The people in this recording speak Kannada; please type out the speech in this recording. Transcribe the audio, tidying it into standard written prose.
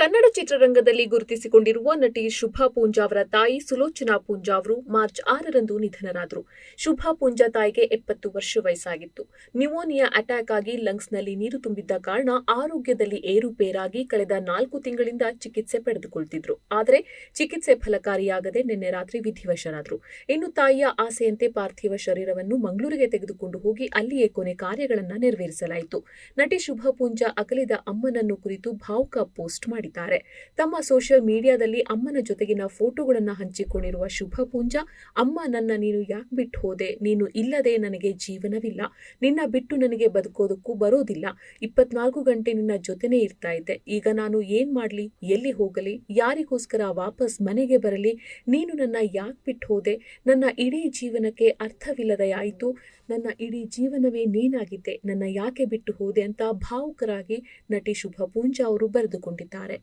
ಕನ್ನಡ ಚಿತ್ರರಂಗದಲ್ಲಿ ಗುರುತಿಸಿಕೊಂಡಿರುವ ನಟಿ ಶುಭಾ ಪೂಂಜಾ ಅವರ ತಾಯಿ ಸುಲೋಚನಾ ಪೂಂಜಾ ಅವರು ಮಾರ್ಚ್ 6ರಂದು ನಿಧನರಾದರು. ಶುಭಾ ಪೂಂಜಾ ತಾಯಿಗೆ 70 ವರ್ಷ ವಯಸ್ಸಾಗಿತ್ತು. ನ್ಯೂಮೋನಿಯಾ ಅಟ್ಯಾಕ್ ಆಗಿ ಲಂಗ್ಸ್ನಲ್ಲಿ ನೀರು ತುಂಬಿದ್ದ ಕಾರಣ ಆರೋಗ್ಯದಲ್ಲಿ ಏರುಪೇರಾಗಿ ಕಳೆದ 4 ತಿಂಗಳಿಂದ ಚಿಕಿತ್ಸೆ ಪಡೆದುಕೊಳ್ತಿದ್ರು. ಆದರೆ ಚಿಕಿತ್ಸೆ ಫಲಕಾರಿಯಾಗದೆ ನಿನ್ನೆ ರಾತ್ರಿ ವಿಧಿವಶರಾದರು. ಇನ್ನು ತಾಯಿಯ ಆಸೆಯಂತೆ ಪಾರ್ಥಿವ ಶರೀರವನ್ನು ಮಂಗಳೂರಿಗೆ ತೆಗೆದುಕೊಂಡು ಹೋಗಿ ಅಲ್ಲಿಯೇ ಕೊನೆ ಕಾರ್ಯಗಳನ್ನು ನೆರವೇರಿಸಲಾಯಿತು. ನಟಿ ಶುಭಾ ಪೂಂಜಾ ಅಗಲಿದ ಅಮ್ಮನನ್ನು ಕುರಿತು ಭಾವುಕ ಪೋಸ್ಟ್ ಮಾಡಿದ್ದಾರೆ. ತಮ್ಮ ಸೋಷಿಯಲ್ ಮೀಡಿಯಾದಲ್ಲಿ ಅಮ್ಮನ ಜೊತೆಗಿನ ಫೋಟೋಗಳನ್ನು ಹಂಚಿಕೊಂಡಿರುವ ಶುಭಾ ಪೂಂಜಾ, ಅಮ್ಮ ನನ್ನ ನೀನು ಯಾಕೆ ಬಿಟ್ಟು ಹೋದೆ? ನೀನು ಇಲ್ಲದೆ ನನಗೆ ಜೀವನವಿಲ್ಲ. ನಿನ್ನ ಬಿಟ್ಟು ನನಗೆ ಬದುಕೋದಕ್ಕೂ ಬರೋದಿಲ್ಲ. 24 ಗಂಟೆ ನಿನ್ನ ಜೊತೆನೇ ಇರ್ತಾ ಇದ್ದೆ. ಈಗ ನಾನು ಏನ್ ಮಾಡ್ಲಿ? ಎಲ್ಲಿ ಹೋಗಲಿ? ಯಾರಿಗೋಸ್ಕರ ವಾಪಸ್ ಮನೆಗೆ ಬರಲಿ? ನೀನು ನನ್ನ ಯಾಕೆ ಬಿಟ್ಟು ಹೋದೆ? ನನ್ನ ಇಡೀ ಜೀವನಕ್ಕೆ ಅರ್ಥವಿಲ್ಲದೆ ಆಯಿತು. ನನ್ನ ಇಡೀ ಜೀವನವೇ ನೀನಾಗಿದ್ದೆ. ನನ್ನ ಯಾಕೆ ಬಿಟ್ಟು ಹೋದೆ ಅಂತ ಭಾವುಕರಾಗಿ ನಟಿ ಶುಭಾ ಪೂಂಜಾ ಅವರು ಬರೆದುಕೊಂಡಿದ್ದಾರೆ.